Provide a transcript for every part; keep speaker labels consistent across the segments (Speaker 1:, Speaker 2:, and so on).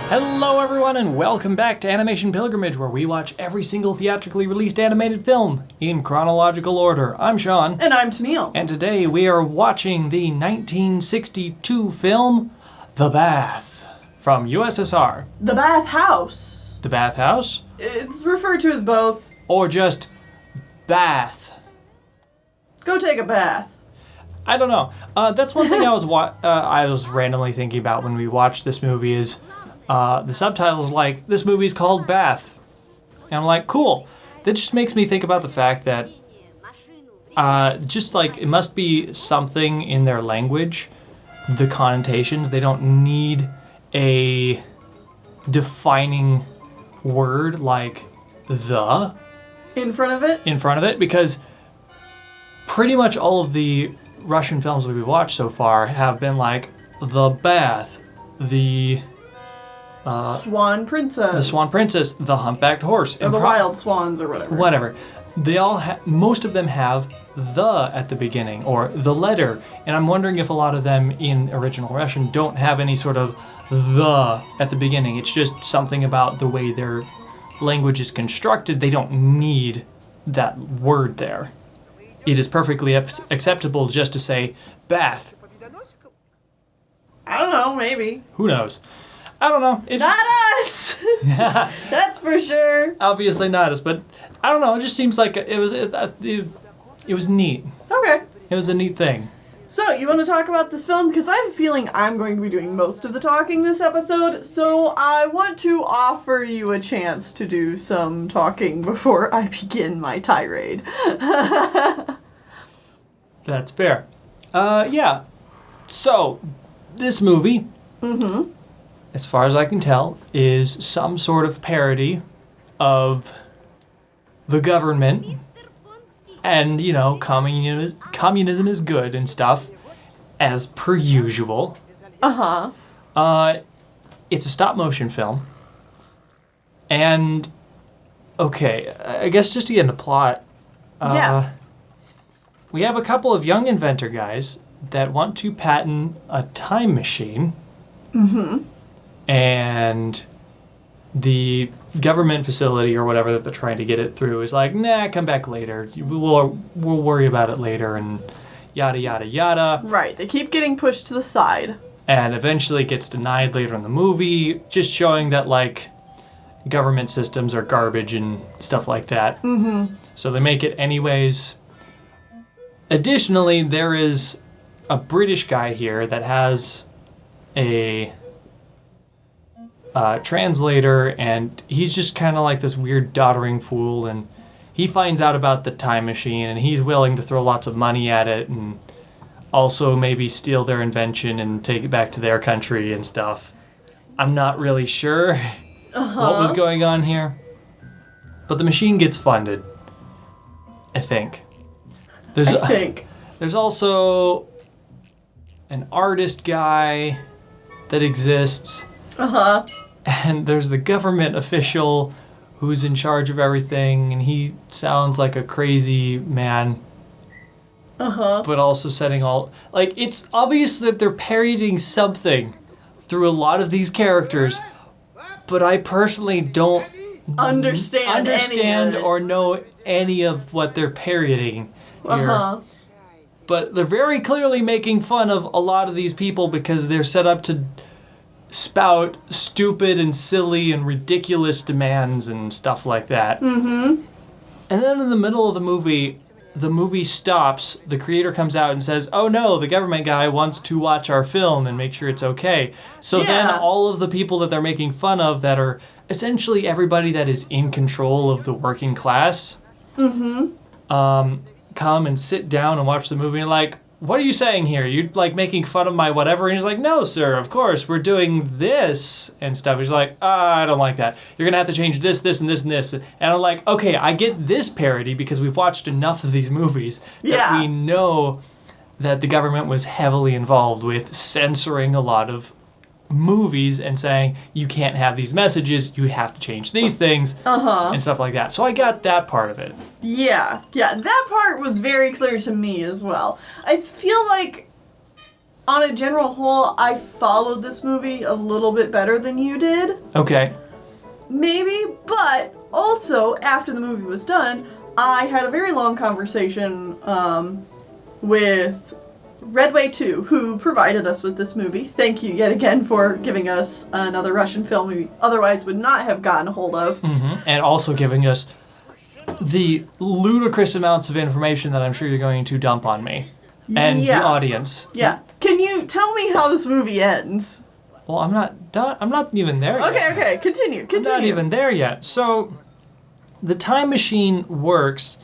Speaker 1: Hello everyone and welcome back to Animation Pilgrimage, where we watch every single theatrically released animated film in chronological order. I'm Sean.
Speaker 2: And I'm Tennille.
Speaker 1: And today we are watching the 1962 film, The Bath, from USSR.
Speaker 2: The Bathhouse.
Speaker 1: The Bathhouse?
Speaker 2: It's referred to as both.
Speaker 1: Or just Bath.
Speaker 2: Go take a bath.
Speaker 1: I don't know. That's one thing I was randomly thinking about when we watched this movie is the subtitle's like, this movie's called Bath. And I'm like, cool. That just makes me think about the fact that just like it must be something in their language, the connotations. They don't need a defining word like the
Speaker 2: in front of it,
Speaker 1: because pretty much all of the Russian films we've watched so far have been like the bath, the
Speaker 2: Swan Princess,
Speaker 1: the humpbacked horse,
Speaker 2: or the wild swans, or whatever.
Speaker 1: Whatever. They all most of them have the at the beginning or the letter, and I'm wondering if a lot of them in original Russian don't have any sort of the at the beginning. It's just something about the way their language is constructed. They don't need that word there. It is perfectly acceptable just to say bath.
Speaker 2: I don't know, maybe.
Speaker 1: Who knows? I don't know. It's
Speaker 2: not us! That's for sure.
Speaker 1: Obviously not us, but I don't know. It just seems like it was neat.
Speaker 2: Okay.
Speaker 1: It was a neat thing.
Speaker 2: So, you want to talk about this film? Because I have a feeling I'm going to be doing most of the talking this episode, so I want to offer you a chance to do some talking before I begin my tirade.
Speaker 1: That's fair. Yeah. So, this movie, as far as I can tell, is some sort of parody of the government. And, you know, communism is good and stuff, as per usual. It's a stop-motion film. And, okay, I guess just to get into plot, we have a couple of young inventor guys that want to patent a time machine. And the government facility or whatever that they're trying to get it through is like, nah, come back later. We'll worry about it later and yada, yada, yada.
Speaker 2: Right. They keep getting pushed to the side.
Speaker 1: And eventually gets denied later in the movie, just showing that, like, government systems are garbage and stuff like that. So they make it anyways. Additionally, there is a British guy here that has a translator, and he's just kind of like this weird doddering fool, and he finds out about the time machine, and he's willing to throw lots of money at it, and also maybe steal their invention and take it back to their country and stuff. I'm not really sure what was going on here, but the machine gets funded, I think. There's also an artist guy that exists. And there's the government official who's in charge of everything, and he sounds like a crazy man. But also setting all... Like, it's obvious that they're parodying something through a lot of these characters, but I personally don't understand or know any of what they're parodying here. But they're very clearly making fun of a lot of these people because they're set up to spout stupid and silly and ridiculous demands and stuff like that. And then in the middle of the movie stops, the creator comes out and says, oh no, the government guy wants to watch our film and make sure it's okay. So then all of the people that they're making fun of that are essentially everybody that is in control of the working class, come and sit down and watch the movie and like, what are you saying here? You're like making fun of my whatever? And he's like, no, sir, of course, we're doing this and stuff. He's like, I don't like that. You're going to have to change this, this, and this, and this. And I'm like, okay, I get this parody because we've watched enough of these movies that we know that the government was heavily involved with censoring a lot of movies and saying, you can't have these messages, you have to change these things, and stuff like that. So I got that part of it.
Speaker 2: Yeah, that part was very clear to me as well. I feel like on a general whole, I followed this movie a little bit better than you did.
Speaker 1: Okay.
Speaker 2: Maybe, but also, after the movie was done, I had a very long conversation with Redway 2, who provided us with this movie. Thank you yet again for giving us another Russian film we otherwise would not have gotten a hold of.
Speaker 1: Mm-hmm. And also giving us the ludicrous amounts of information that I'm sure you're going to dump on me. And the audience.
Speaker 2: Yeah. Can you tell me how this movie ends?
Speaker 1: Well, I'm not done. I'm not even there yet.
Speaker 2: Okay. Continue.
Speaker 1: I'm not even there yet. So, the time machine works,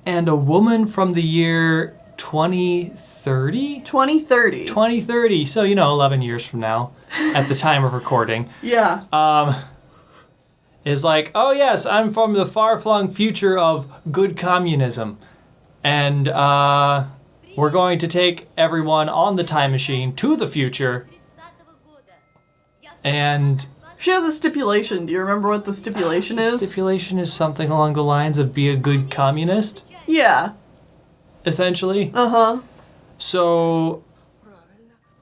Speaker 1: and a woman from the year 2030?
Speaker 2: 2030.
Speaker 1: 2030. So, 11 years from now, at the time of recording.
Speaker 2: Yeah.
Speaker 1: Is like, oh yes, I'm from the far-flung future of good communism. And, we're going to take everyone on the time machine to the future. And
Speaker 2: she has a stipulation. Do you remember what the stipulation is?
Speaker 1: The stipulation is something along the lines of be a good communist.
Speaker 2: Yeah.
Speaker 1: Essentially.
Speaker 2: Uh-huh.
Speaker 1: So,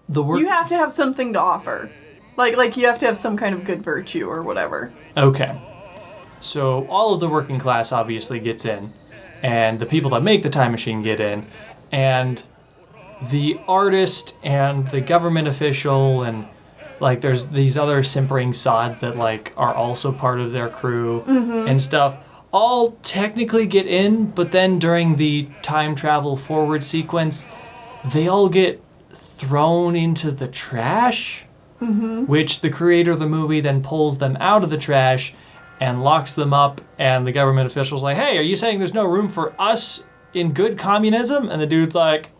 Speaker 1: you
Speaker 2: have to have something to offer. Like you have to have some kind of good virtue or whatever.
Speaker 1: Okay. So, all of the working class obviously gets in. And the people that make the time machine get in. And the artist and the government official and, there's these other simpering sods that, are also part of their crew and stuff. All technically get in, but then during the time travel forward sequence, they all get thrown into the trash, which the creator of the movie then pulls them out of the trash and locks them up, and the government official's like, hey, are you saying there's no room for us in good communism? And the dude's like,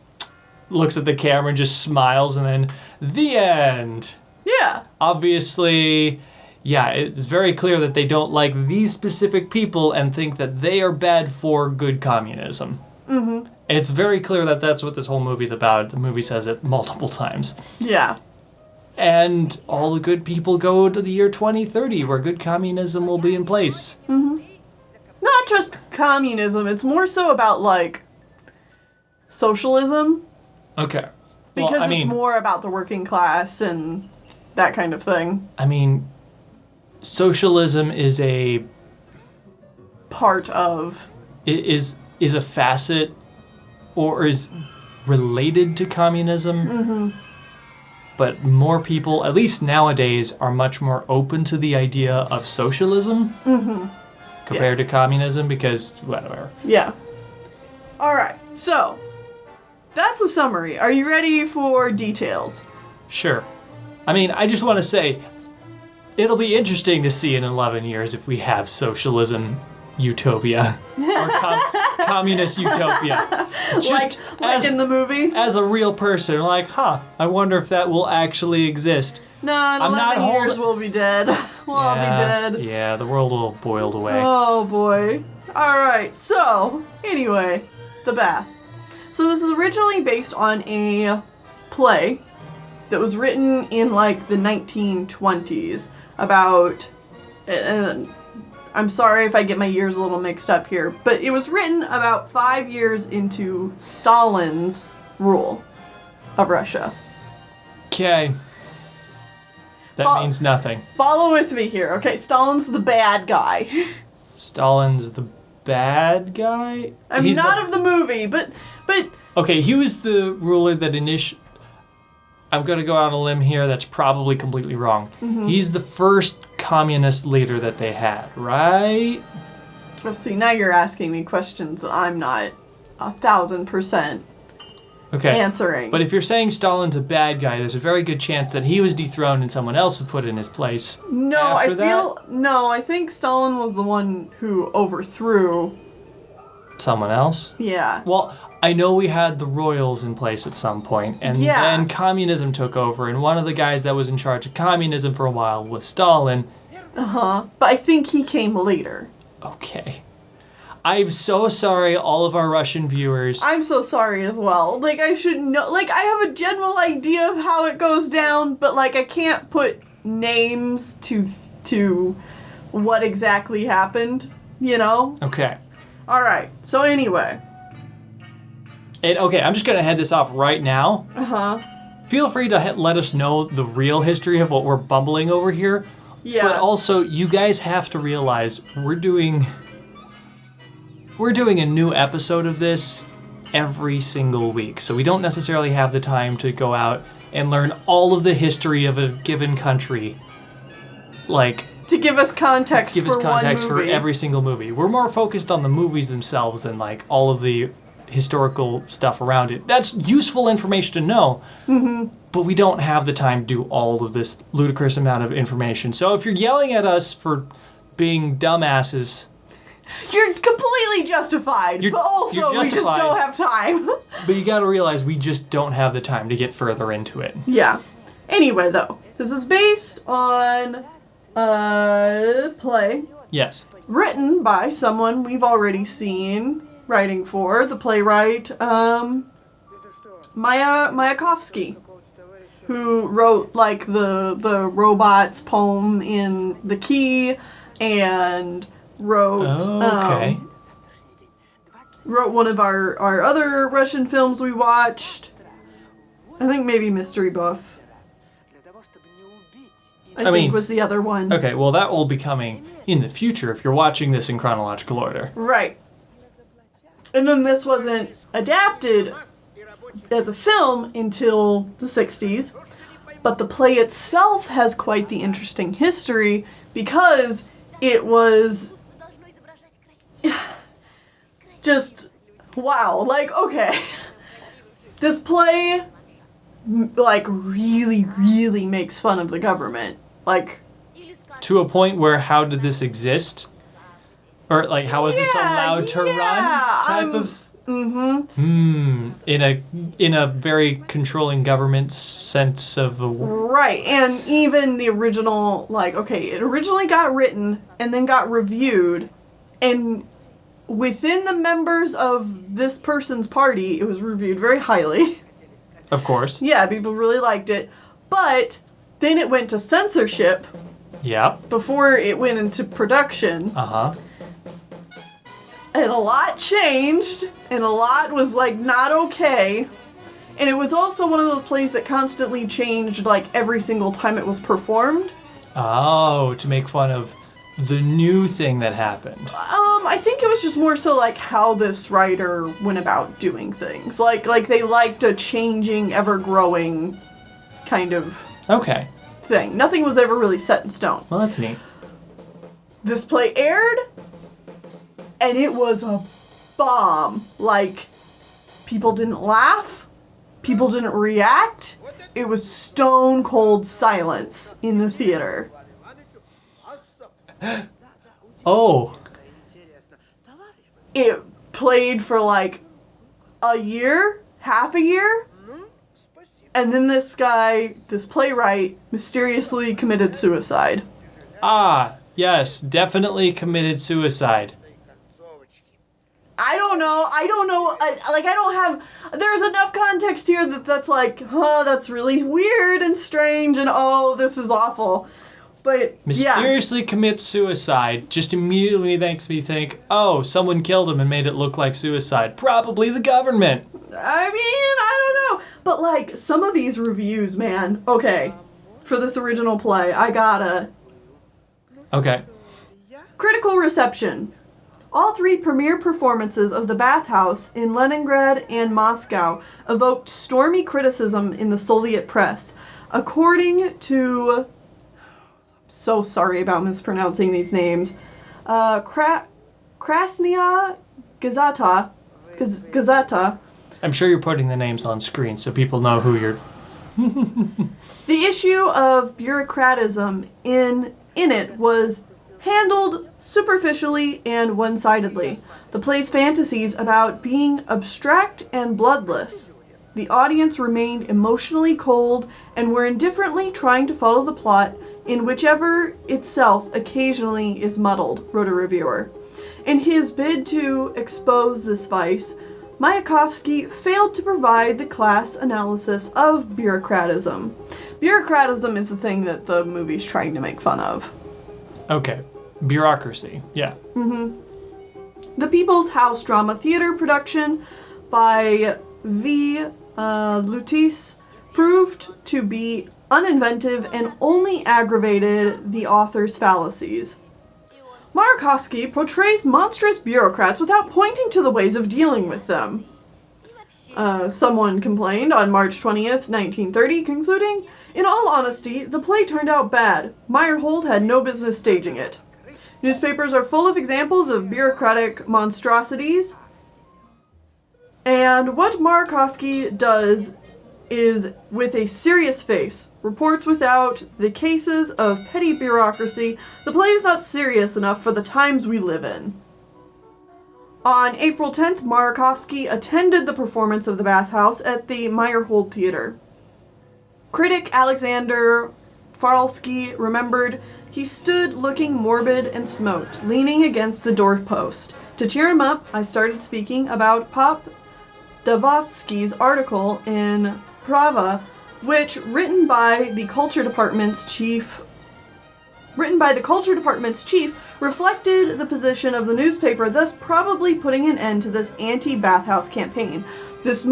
Speaker 1: looks at the camera and just smiles, and then the end.
Speaker 2: Yeah.
Speaker 1: Obviously, yeah, it's very clear that they don't like these specific people and think that they are bad for good communism. Mm-hmm. It's very clear that that's what this whole movie's about. The movie says it multiple times.
Speaker 2: Yeah.
Speaker 1: And all the good people go to the year 2030, where good communism will be in place.
Speaker 2: Mm-hmm. Not just communism, it's more so about, socialism.
Speaker 1: Okay.
Speaker 2: Because it's more about the working class and that kind of thing.
Speaker 1: I mean, socialism is a...
Speaker 2: part of...
Speaker 1: is a facet, or is related to communism. Mm-hmm. But more people, at least nowadays, are much more open to the idea of socialism compared to communism, because whatever.
Speaker 2: Yeah. Alright, so that's the summary. Are you ready for details?
Speaker 1: Sure. I mean, I just want to say, it'll be interesting to see in 11 years if we have socialism utopia. Or communist utopia. Just
Speaker 2: like in the movie?
Speaker 1: As a real person, I wonder if that will actually exist.
Speaker 2: No, in 11 years we'll be dead. We'll all be dead.
Speaker 1: Yeah, the world will have boiled away.
Speaker 2: Oh boy. Alright, so, anyway, The Bath. So this is originally based on a play that was written in the 1920s about, and I'm sorry if I get my years a little mixed up here, but it was written about 5 years into Stalin's rule of Russia.
Speaker 1: Okay. That means nothing.
Speaker 2: Follow with me here. Okay, Stalin's the bad guy.
Speaker 1: Stalin's the bad guy?
Speaker 2: I'm not of the movie, but...
Speaker 1: Okay, he was the ruler that I'm going to go out on a limb here that's probably completely wrong. Mm-hmm. He's the first communist leader that they had, right?
Speaker 2: Well, see, now you're asking me questions that I'm not 1,000% answering.
Speaker 1: But if you're saying Stalin's a bad guy, there's a very good chance that he was dethroned and someone else was put in his place.
Speaker 2: No, I think Stalin was the one who overthrew
Speaker 1: someone else?
Speaker 2: Yeah.
Speaker 1: Well, I know we had the royals in place at some point, and then communism took over, and one of the guys that was in charge of communism for a while was Stalin.
Speaker 2: Uh-huh. But I think he came later.
Speaker 1: Okay. I'm so sorry, all of our Russian viewers.
Speaker 2: I'm so sorry as well. I should know. I have a general idea of how it goes down, but, I can't put names to what exactly happened,
Speaker 1: Okay.
Speaker 2: Alright, so anyway.
Speaker 1: And okay, I'm just going to head this off right now. Feel free to let us know the real history of what we're bumbling over here.
Speaker 2: Yeah.
Speaker 1: But also, you guys have to realize we're doing a new episode of this every single week. So we don't necessarily have the time to go out and learn all of the history of a given country. Like,
Speaker 2: to give us context
Speaker 1: for every single movie. We're more focused on the movies themselves than like all of the historical stuff around it. That's useful information to know, but we don't have the time to do all of this ludicrous amount of information. So if you're yelling at us for being dumbasses,
Speaker 2: you're completely justified, but also we just don't have time.
Speaker 1: But you gotta realize we just don't have the time to get further into it.
Speaker 2: Yeah. Anyway, though, this is based on a play.
Speaker 1: Yes.
Speaker 2: Written by someone we've already seen writing for, the playwright Mayakovsky, who wrote like the robots poem in The Key, and wrote wrote one of our other Russian films we watched. I think maybe Mystery Buff. I think was the other one.
Speaker 1: Okay, well that will be coming in the future if you're watching this in chronological order.
Speaker 2: Right. And then this wasn't adapted as a film until the 60s, but the play itself has quite the interesting history because it was just, wow, like, okay. This play, like, really, really makes fun of the government. Like,
Speaker 1: to a point where, how did this exist? Or, like, how is this allowed to run? Type of... In a very controlling government sense of a...
Speaker 2: Right, and even the original, like, okay, it originally got written and then got reviewed, and within the members of this person's party, it was reviewed very highly.
Speaker 1: Of course.
Speaker 2: Yeah, people really liked it. But then it went to censorship.
Speaker 1: Yeah.
Speaker 2: Before it went into production.
Speaker 1: Uh-huh.
Speaker 2: And a lot changed, and a lot was, like, not okay. And it was also one of those plays that constantly changed, like, every single time it was performed.
Speaker 1: Oh, to make fun of the new thing that happened.
Speaker 2: I think it was just more so, like, how this writer went about doing things. Like they liked a changing, ever-growing kind of thing. Nothing was ever really set in stone.
Speaker 1: Well, that's neat.
Speaker 2: This play aired, and it was a bomb. Like, people didn't laugh. People didn't react. It was stone cold silence in the theater.
Speaker 1: Oh.
Speaker 2: It played for like a year, half a year, and then this guy, this playwright, mysteriously committed suicide.
Speaker 1: Ah, yes, definitely committed suicide.
Speaker 2: I don't know. I don't have... There's enough context here that's like, that's really weird and strange and this is awful. But,
Speaker 1: mysteriously commits suicide just immediately makes me think, someone killed him and made it look like suicide. Probably the government.
Speaker 2: I mean, I don't know. But, like, some of these reviews, man. Okay. For this original play, I gotta...
Speaker 1: Okay.
Speaker 2: Critical reception. All three premiere performances of the Bathhouse in Leningrad and Moscow evoked stormy criticism in the Soviet press. According to... So sorry about mispronouncing these names. Krasnaya Gazeta.
Speaker 1: I'm sure you're putting the names on screen so people know who you're...
Speaker 2: The issue of bureaucratism in it was handled superficially and one-sidedly. The play's fantasies about being abstract and bloodless. The audience remained emotionally cold and were indifferently trying to follow the plot, in whichever itself occasionally is muddled, wrote a reviewer. In his bid to expose this vice, Mayakovsky failed to provide the class analysis of bureaucratism. Bureaucratism is the thing that the movie's trying to make fun of.
Speaker 1: Okay. Bureaucracy. Yeah.
Speaker 2: Mm-hmm. The People's House drama theater production by V. Lutis proved to be uninventive and only aggravated the author's fallacies. Markovsky portrays monstrous bureaucrats without pointing to the ways of dealing with them. Someone complained on March 20th, 1930, concluding, "In all honesty, the play turned out bad. Meyerhold had no business staging it. Newspapers are full of examples of bureaucratic monstrosities, and what Markovsky does is, with a serious face, reports without the cases of petty bureaucracy. The play is not serious enough for the times we live in." On April 10th, Markovsky attended the performance of the Bathhouse at the Meyerhold Theater. Critic Alexander Faralsky remembered, "He stood looking morbid and smoked, leaning against the doorpost. To cheer him up, I started speaking about Pop Davovsky's article in Prava, which, written by the Culture Department's chief, reflected the position of the newspaper, thus probably putting an end to this anti-Bathhouse campaign." This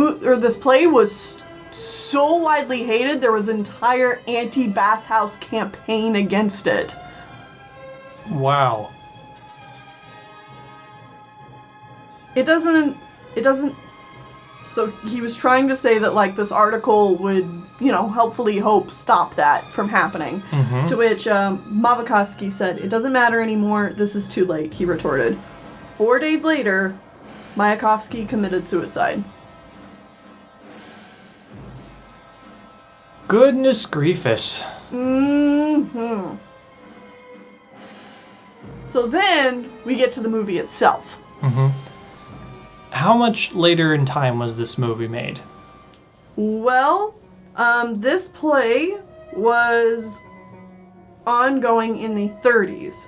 Speaker 2: play was so widely hated, there was an entire anti-Bathhouse campaign against it.
Speaker 1: Wow.
Speaker 2: It doesn't, so he was trying to say that, like, this article would, helpfully stop that from happening.
Speaker 1: Mm-hmm.
Speaker 2: To which Mayakovsky said, "It doesn't matter anymore, this is too late," he retorted. 4 days later, Mayakovsky committed suicide.
Speaker 1: Goodness griefus.
Speaker 2: Mm-hmm. So then, we get to the movie itself.
Speaker 1: Mm-hmm. How much later in time was this movie made?
Speaker 2: Well, this play was ongoing in the 30s.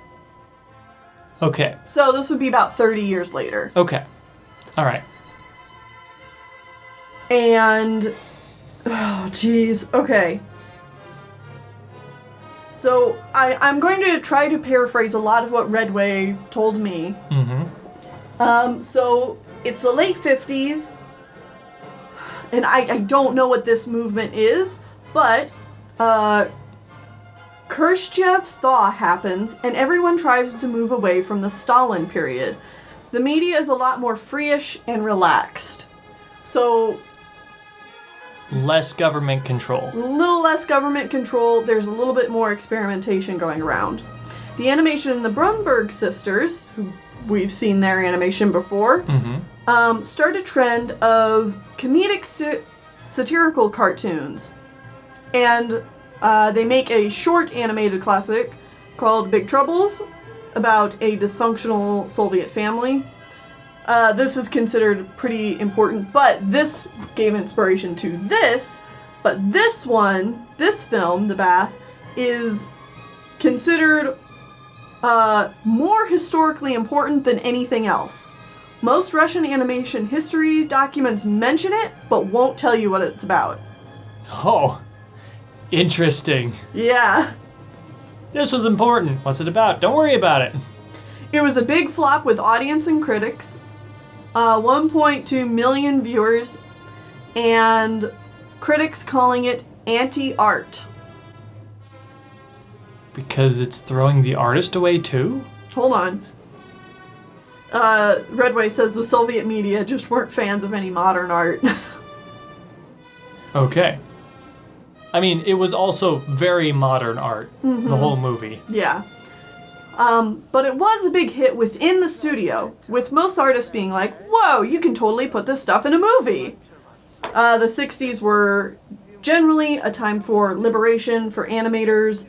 Speaker 1: Okay.
Speaker 2: So this would be about 30 years later.
Speaker 1: Okay. All right.
Speaker 2: And, oh, geez. Okay. So I'm going to try to paraphrase a lot of what Redway told me.
Speaker 1: Mm-hmm.
Speaker 2: So it's the late 50s, and I don't know what this movement is, but Khrushchev's thaw happens, and everyone tries to move away from the Stalin period. The media is a lot more free-ish and relaxed. So
Speaker 1: less government control.
Speaker 2: a little less government control, there's a little bit more experimentation going around. The animation in the Brumberg sisters, who we've seen their animation before,
Speaker 1: Mm-hmm.
Speaker 2: start a trend of comedic satirical cartoons. And they make a short animated classic called Big Troubles about a dysfunctional Soviet family. This is considered pretty important, but this gave inspiration to this. But this film, The Bath, is considered more historically important than anything else. Most Russian animation history documents mention it, but won't tell you what it's about.
Speaker 1: Oh, interesting.
Speaker 2: Yeah.
Speaker 1: This was important. What's it about? Don't worry about it.
Speaker 2: It was a big flop with audience and critics. 1.2 million viewers, and critics calling it anti-art.
Speaker 1: Because it's throwing the artist away too?
Speaker 2: Hold on. Redway says the Soviet media just weren't fans of any modern art.
Speaker 1: Okay. I mean, it was also very modern art, the whole movie.
Speaker 2: Yeah. But it was a big hit within the studio, with most artists being like, whoa, you can totally put this stuff in a movie. The 60s were generally a time for liberation for animators,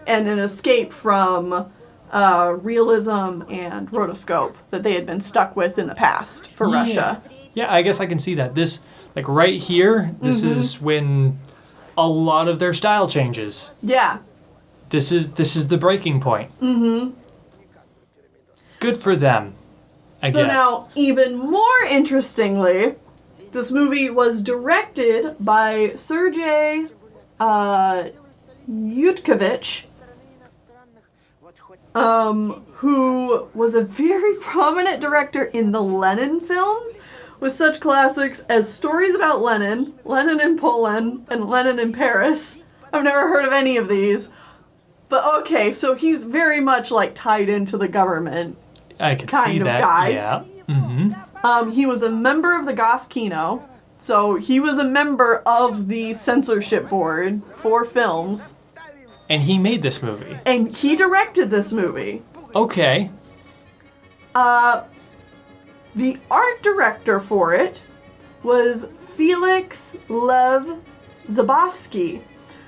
Speaker 2: and an escape from realism and rotoscope that they had been stuck with in the past for Russia.
Speaker 1: Yeah, I guess I can see that. This, like right here, this is when a lot of their style changes.
Speaker 2: Yeah.
Speaker 1: This is the breaking point. Mm-hmm. Good for them, I guess.
Speaker 2: So now, even more interestingly, this movie was directed by Sergei Yudkovich, who was a very prominent director in the Lenin films, with such classics as stories about Lenin, Lenin in Poland, and Lenin in Paris. I've never heard of any of these. But okay, so he's very much like tied into the government.
Speaker 1: I could
Speaker 2: kind
Speaker 1: see
Speaker 2: of
Speaker 1: that.
Speaker 2: guy.
Speaker 1: Yeah. Mm-hmm.
Speaker 2: He was a member of the Goskino, so he was a member of the censorship board for films.
Speaker 1: And he made this movie.
Speaker 2: And he directed this movie.
Speaker 1: Okay.
Speaker 2: The art director for it was Felix Lev Zabovsky,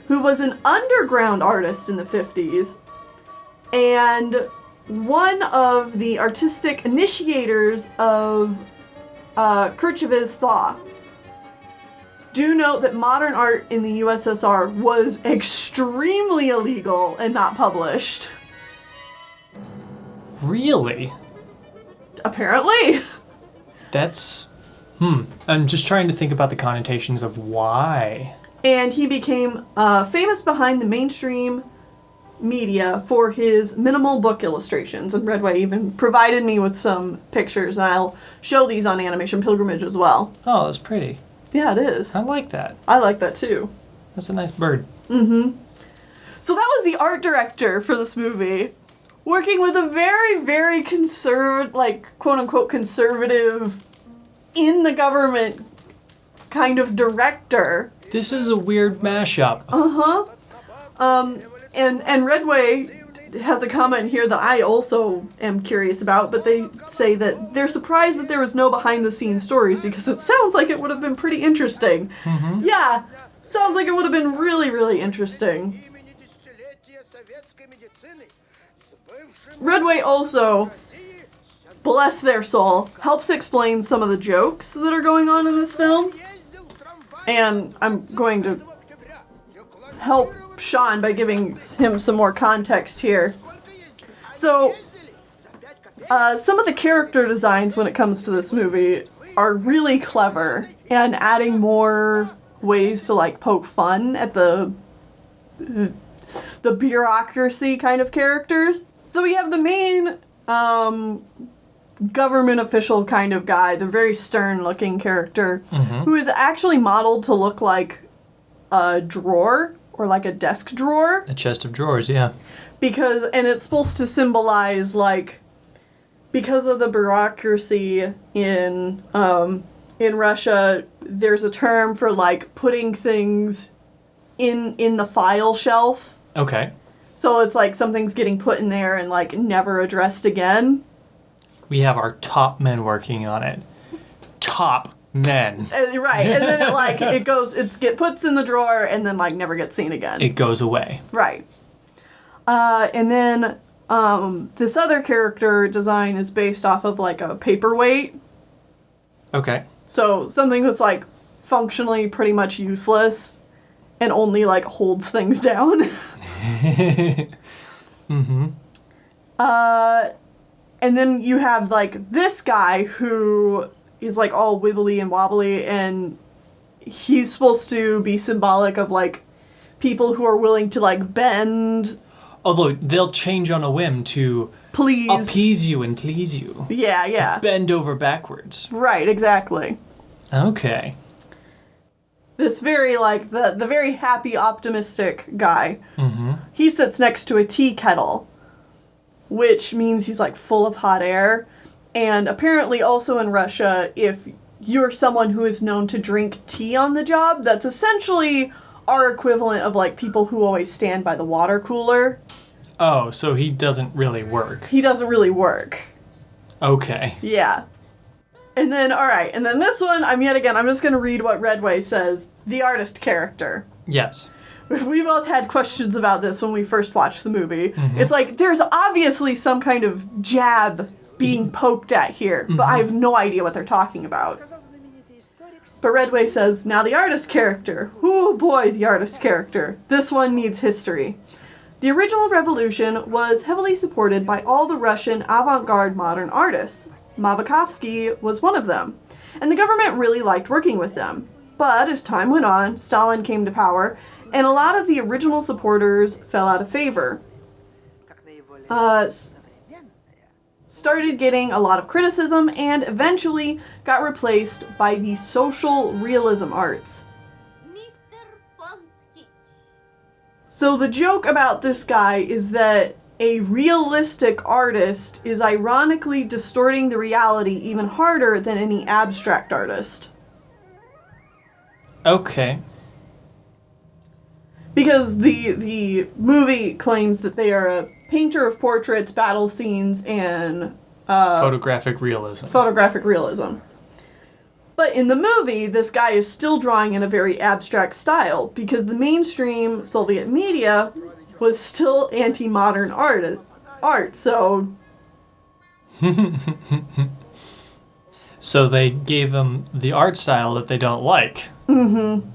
Speaker 2: who was an underground artist in the 50s, and one of the artistic initiators of Kirchhoff's thought. Do note that modern art in the USSR was extremely illegal and not published.
Speaker 1: Really?
Speaker 2: Apparently.
Speaker 1: That's... I'm just trying to think about the connotations of why.
Speaker 2: And he became famous behind the mainstream media for his minimal book illustrations. And Redway even provided me with some pictures, and I'll show these on Animation Pilgrimage as well.
Speaker 1: Oh, it's pretty.
Speaker 2: Yeah, it is.
Speaker 1: I like that.
Speaker 2: I like that too.
Speaker 1: That's a nice bird.
Speaker 2: Mm-hmm. So that was the art director for this movie, working with a very, very conservative, like, quote-unquote conservative, in the government kind of director.
Speaker 1: This is a weird mashup.
Speaker 2: Uh-huh. And Redway has a comment here that I also am curious about, but they say that they're surprised that there was no behind-the-scenes stories because it sounds like it would have been pretty interesting.
Speaker 1: Mm-hmm.
Speaker 2: Yeah, sounds like it would have been really, really interesting. Redway also, bless their soul, helps explain some of the jokes that are going on in this film. And I'm going to help Sean by giving him some more context here. So, some of the character designs when it comes to this movie are really clever and adding more ways to like poke fun at the bureaucracy kind of characters. So we have the main government official kind of guy, the very stern looking character, who is actually modeled to look like a drawer or like a desk drawer.
Speaker 1: A chest of drawers, yeah.
Speaker 2: And it's supposed to symbolize like, because of the bureaucracy in Russia, there's a term for like putting things in the file shelf.
Speaker 1: Okay.
Speaker 2: So it's like something's getting put in there and like never addressed again.
Speaker 1: We have our top men working on it. Top men.
Speaker 2: Right, and then it puts in the drawer and then like never gets seen again.
Speaker 1: It goes away.
Speaker 2: Right. And then this other character design is based off of like a paperweight.
Speaker 1: Okay.
Speaker 2: So something that's like functionally pretty much useless and only like holds things down.
Speaker 1: Mm-hmm.
Speaker 2: And then you have like this guy who is like all wibbly and wobbly, and he's supposed to be symbolic of like people who are willing to like bend.
Speaker 1: Although they'll change on a whim to appease you and please you.
Speaker 2: Yeah, yeah.
Speaker 1: Bend over backwards.
Speaker 2: Right, exactly.
Speaker 1: Okay.
Speaker 2: This very like the very happy, optimistic guy.
Speaker 1: Mm-hmm.
Speaker 2: He sits next to a tea kettle, which means he's like full of hot air. And apparently also in Russia, if you're someone who is known to drink tea on the job, that's essentially our equivalent of like people who always stand by the water cooler.
Speaker 1: Oh, so he doesn't really work.
Speaker 2: He doesn't really work.
Speaker 1: Okay.
Speaker 2: Yeah. And then, alright, and then this one, I'm just going to read what Redway says. The artist character.
Speaker 1: Yes.
Speaker 2: We both had questions about this when we first watched the movie.
Speaker 1: Mm-hmm.
Speaker 2: It's like, there's obviously some kind of jab being poked at here, but I have no idea what they're talking about. But Redway says, now the artist character. Oh boy, the artist character. This one needs history. The original revolution was heavily supported by all the Russian avant-garde modern artists. Mayakovsky was one of them, and the government really liked working with them. But as time went on, Stalin came to power, and a lot of the original supporters fell out of favor. started getting a lot of criticism and eventually got replaced by the social realism arts. So the joke about this guy is that a realistic artist is ironically distorting the reality even harder than any abstract artist.
Speaker 1: Okay.
Speaker 2: Because the movie claims that they are a painter of portraits, battle scenes, and
Speaker 1: photographic realism.
Speaker 2: Photographic realism. But in the movie, this guy is still drawing in a very abstract style because the mainstream Soviet media was still anti-modern art. So
Speaker 1: so they gave him the art style that they don't like.
Speaker 2: Mm-hmm.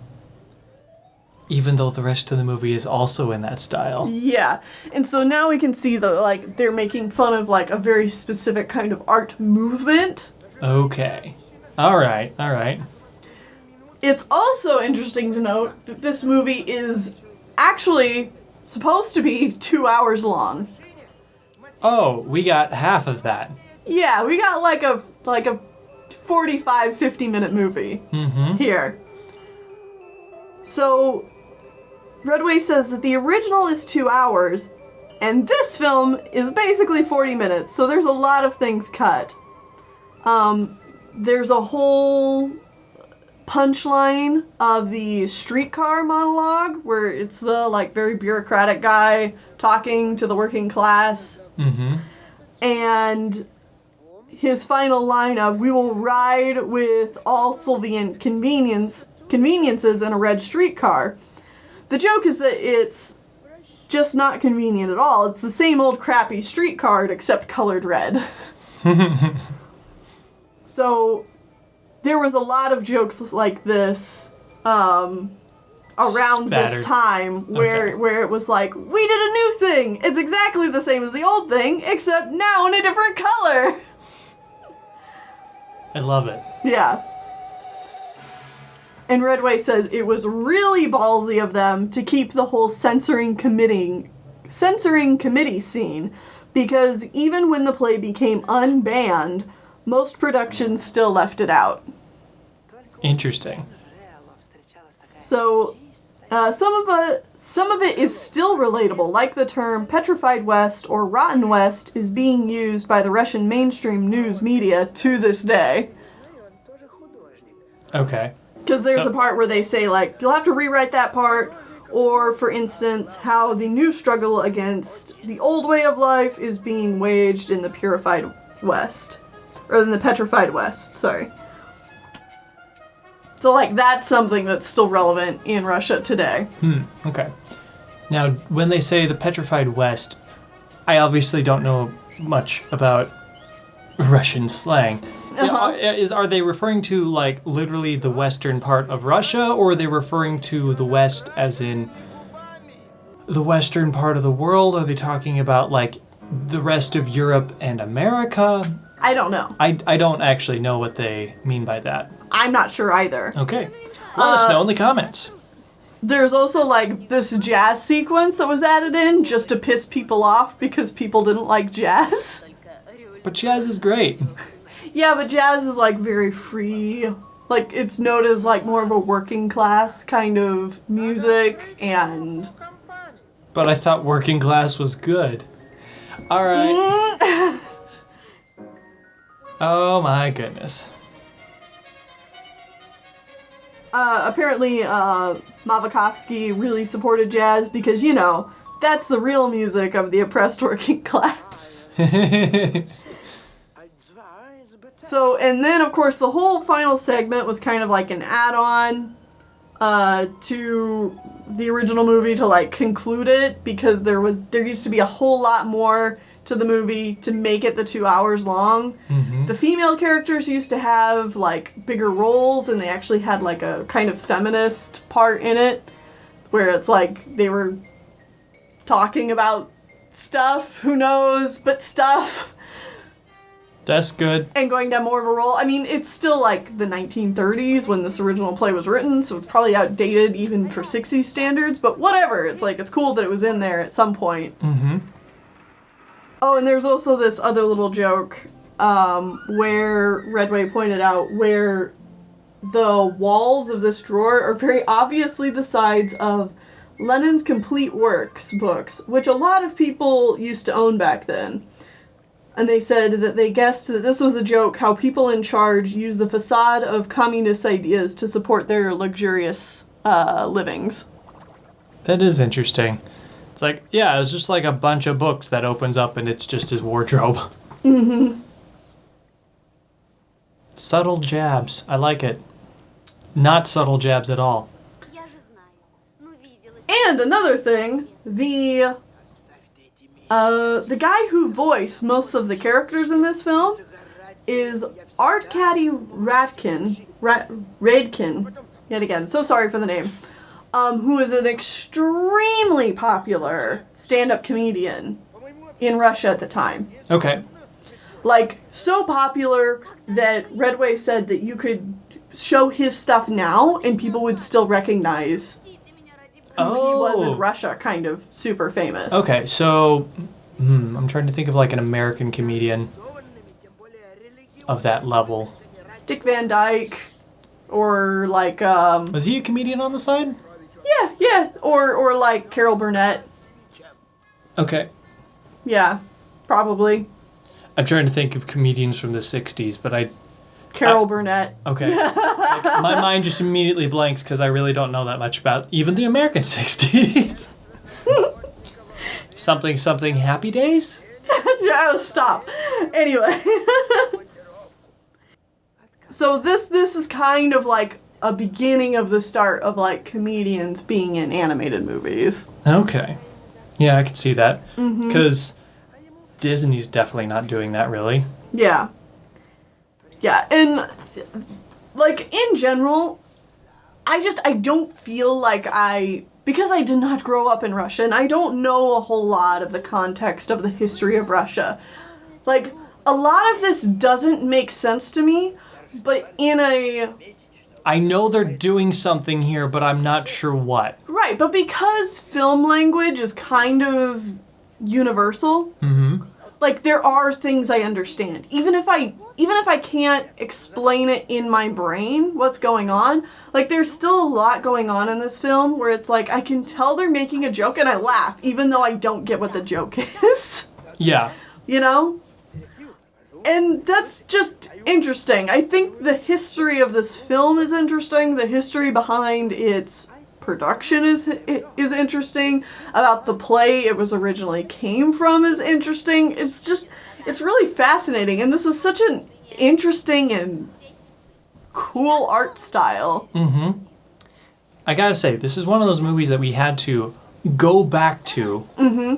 Speaker 1: Even though the rest of the movie is also in that style.
Speaker 2: Yeah. And so now we can see that, like, they're making fun of, like, a very specific kind of art movement.
Speaker 1: Okay. All right.
Speaker 2: It's also interesting to note that this movie is actually supposed to be 2 hours long.
Speaker 1: Oh, we got half of that.
Speaker 2: Yeah, we got like a 45, 50-minute movie here. So Redway says that the original is 2 hours, and this film is basically 40 minutes, so there's a lot of things cut. There's a whole punchline of the streetcar monologue, where it's the, like, very bureaucratic guy talking to the working class.
Speaker 1: Mm-hmm.
Speaker 2: And his final line of, "We will ride with all Soviet conveniences in a red streetcar." The joke is that it's just not convenient at all. It's the same old crappy streetcar except colored red. So there was a lot of jokes like this around
Speaker 1: Spattered.
Speaker 2: this time where it was like, we did a new thing. It's exactly the same as the old thing, except now in a different color.
Speaker 1: I love it.
Speaker 2: Yeah. And Redway says it was really ballsy of them to keep the whole censoring committee scene, because even when the play became unbanned, most productions still left it out.
Speaker 1: Interesting.
Speaker 2: So, some of it is still relatable, like the term petrified West or rotten West is being used by the Russian mainstream news media to this day.
Speaker 1: Okay.
Speaker 2: Because there's a part where they say, like, you'll have to rewrite that part, or, for instance, how the new struggle against the old way of life is being waged in the purified West. Or in the petrified West, sorry. So, like, that's something that's still relevant in Russia today.
Speaker 1: Okay. Now, when they say the petrified West, I obviously don't know much about Russian slang. Are they referring to, like, literally the western part of Russia, or are they referring to the West as in the western part of the world? Are they talking about, like, the rest of Europe and America?
Speaker 2: I don't know.
Speaker 1: I don't actually know what they mean by that.
Speaker 2: I'm not sure either.
Speaker 1: Okay. Let us know in the comments.
Speaker 2: There's also, like, this jazz sequence that was added in just to piss people off because people didn't like jazz.
Speaker 1: But jazz is great.
Speaker 2: Yeah, but jazz is, like, very free. Like, it's known as, like, more of a working class kind of music, and...
Speaker 1: But I thought working class was good. All right. Oh my goodness.
Speaker 2: Apparently, Mavikovsky really supported jazz because, you know, that's the real music of the oppressed working class. So, and then, of course, the whole final segment was kind of like an add-on to the original movie to, like, conclude it, because there used to be a whole lot more to the movie to make it the 2 hours long.
Speaker 1: Mm-hmm.
Speaker 2: The female characters used to have, like, bigger roles, and they actually had, like, a kind of feminist part in it, where it's like they were talking about stuff, who knows, but stuff.
Speaker 1: That's good.
Speaker 2: And going down more of a role. I mean, it's still, like, the 1930s when this original play was written, so it's probably outdated even for 60s standards, but whatever. It's like, it's cool that it was in there at some point.
Speaker 1: Mm-hmm.
Speaker 2: Oh, and there's also this other little joke where Redway pointed out where the walls of this drawer are very obviously the sides of Lenin's Complete Works books, which a lot of people used to own back then. And they said that they guessed that this was a joke how people in charge use the facade of communist ideas to support their luxurious livings.
Speaker 1: That is interesting. It's like, yeah, it's just like a bunch of books that opens up and it's just his wardrobe.
Speaker 2: Mm-hmm.
Speaker 1: Subtle jabs. I like it. Not subtle jabs at all.
Speaker 2: And another thing, the guy who voiced most of the characters in this film is Arkady Radkin, yet again, so sorry for the name, who is an extremely popular stand-up comedian in Russia at the time.
Speaker 1: Okay.
Speaker 2: Like, so popular that Redway said that you could show his stuff now and people would still recognize who he was in Russia, kind of super famous.
Speaker 1: Okay, so I'm trying to think of like an American comedian of that level.
Speaker 2: Dick Van Dyke, or like
Speaker 1: Was he a comedian on the side?
Speaker 2: yeah, or like Carol Burnett.
Speaker 1: Okay.
Speaker 2: Yeah, probably.
Speaker 1: I'm trying to think of comedians from the 60s, but
Speaker 2: Carol Burnett.
Speaker 1: Okay. Like, my mind just immediately blanks because I really don't know that much about even the American 60s. something Happy Days?
Speaker 2: Yeah, stop. Anyway. So this is kind of like a beginning of the start of like comedians being in animated movies.
Speaker 1: Okay. Yeah, I could see that. Because Disney's definitely not doing that, really.
Speaker 2: Yeah. Yeah, and like in general, I don't feel like because I did not grow up in Russia and I don't know a whole lot of the context of the history of Russia. Like, a lot of this doesn't make sense to me, but
Speaker 1: I know they're doing something here, but I'm not sure what.
Speaker 2: Right, but because film language is kind of universal, like, there are things I understand. Even if I can't explain it in my brain, what's going on, like, there's still a lot going on in this film where it's like, I can tell they're making a joke and I laugh, even though I don't get what the joke is.
Speaker 1: Yeah.
Speaker 2: You know? And that's just interesting. I think the history of this film is interesting. The history behind its production is interesting. About the play it was originally came from is interesting. It's really fascinating. And this is such an interesting and cool art style.
Speaker 1: I gotta say, this is one of those movies that we had to go back to,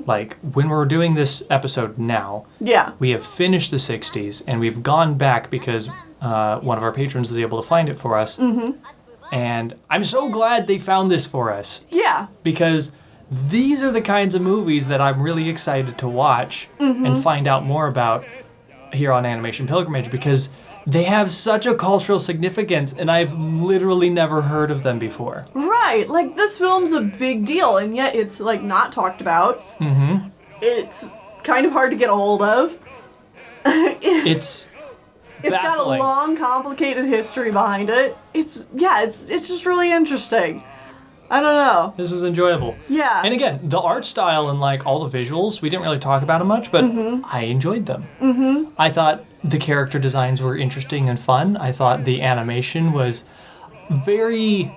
Speaker 1: like, when we're doing this episode now.
Speaker 2: Yeah.
Speaker 1: We have finished the 60s, and we've gone back because one of our patrons was able to find it for us. And I'm so glad they found this for us.
Speaker 2: Yeah.
Speaker 1: Because these are the kinds of movies that I'm really excited to watch and find out more about here on Animation Pilgrimage, because they have such a cultural significance, and I've literally never heard of them before.
Speaker 2: Right, like, this film's a big deal, and yet it's, like, not talked about. It's kind of hard to get a hold of.
Speaker 1: It's
Speaker 2: got a long, complicated history behind it. It's just really interesting. I don't know.
Speaker 1: This was enjoyable.
Speaker 2: Yeah.
Speaker 1: And again, the art style and, like, all the visuals, we didn't really talk about them much, but I enjoyed them. I thought the character designs were interesting and fun. I thought the animation was very,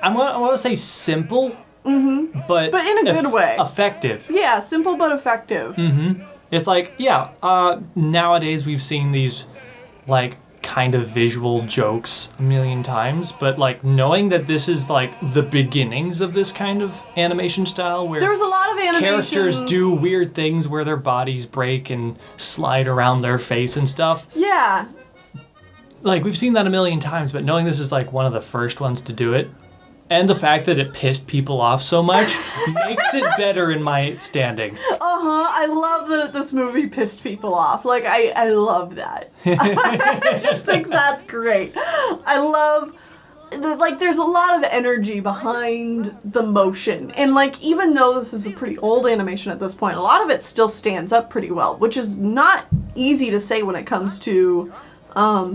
Speaker 1: I want to say simple, but
Speaker 2: in a good way.
Speaker 1: Effective.
Speaker 2: Yeah, simple but effective.
Speaker 1: It's like, nowadays we've seen these, like, kind of visual jokes a million times, but, like, knowing that this is, like, the beginnings of this kind of animation style where
Speaker 2: there's a lot of animations.
Speaker 1: Characters do weird things where their bodies break and slide around their face and stuff.
Speaker 2: Yeah.
Speaker 1: Like, we've seen that a million times, but knowing this is, like, one of the first ones to do it, and the fact that it pissed people off so much makes it better in my standings.
Speaker 2: I love that this movie pissed people off. Like, I love that. I just think that's great. I love like, there's a lot of energy behind the motion. And, like, even though this is a pretty old animation at this point, a lot of it still stands up pretty well, which is not easy to say when it comes to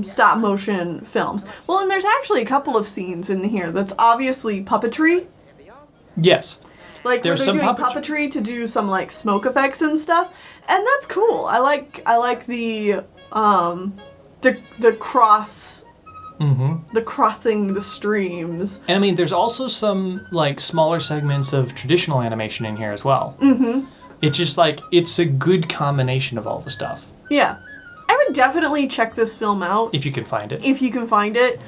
Speaker 2: stop motion films. Well, and there's actually a couple of scenes in here that's obviously puppetry.
Speaker 1: Yes.
Speaker 2: Like,
Speaker 1: there's
Speaker 2: where they're
Speaker 1: some
Speaker 2: doing puppetry to do some, like, smoke effects and stuff. And that's cool. I like the cross...
Speaker 1: Mm-hmm.
Speaker 2: The crossing the streams.
Speaker 1: And I mean, there's also some, like, smaller segments of traditional animation in here as well.
Speaker 2: Mm-hmm.
Speaker 1: It's just, like, it's a good combination of all the stuff.
Speaker 2: Yeah. I would definitely check this film out.
Speaker 1: If you can find it.
Speaker 2: If you can find it.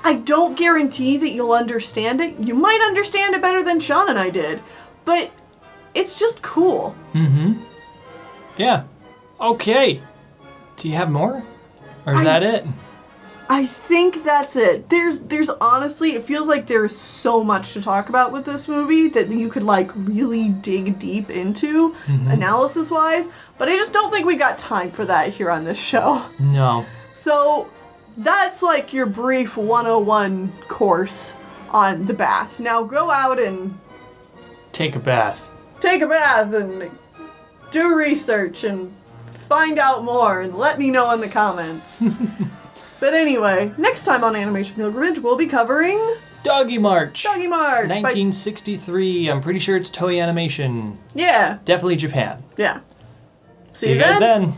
Speaker 2: I don't guarantee that you'll understand it. You might understand it better than Sean and I did. But it's just cool.
Speaker 1: Mm-hmm. Yeah. Okay. Do you have more? Or is that it?
Speaker 2: I think that's it. There's honestly, it feels like there's so much to talk about with this movie that you could, like, really dig deep into, analysis-wise, but I just don't think we got time for that here on this show.
Speaker 1: No.
Speaker 2: So, that's, like, your brief 101 course on the bath. Now go out and...
Speaker 1: Take a bath.
Speaker 2: Take a bath and do research and find out more and let me know in the comments. But anyway, next time on Animation Pilgrimage, we'll be covering...
Speaker 1: Doggy March.
Speaker 2: Doggy March.
Speaker 1: 1963. I'm pretty sure it's Toei Animation.
Speaker 2: Yeah.
Speaker 1: Definitely Japan.
Speaker 2: Yeah.
Speaker 1: See you guys then.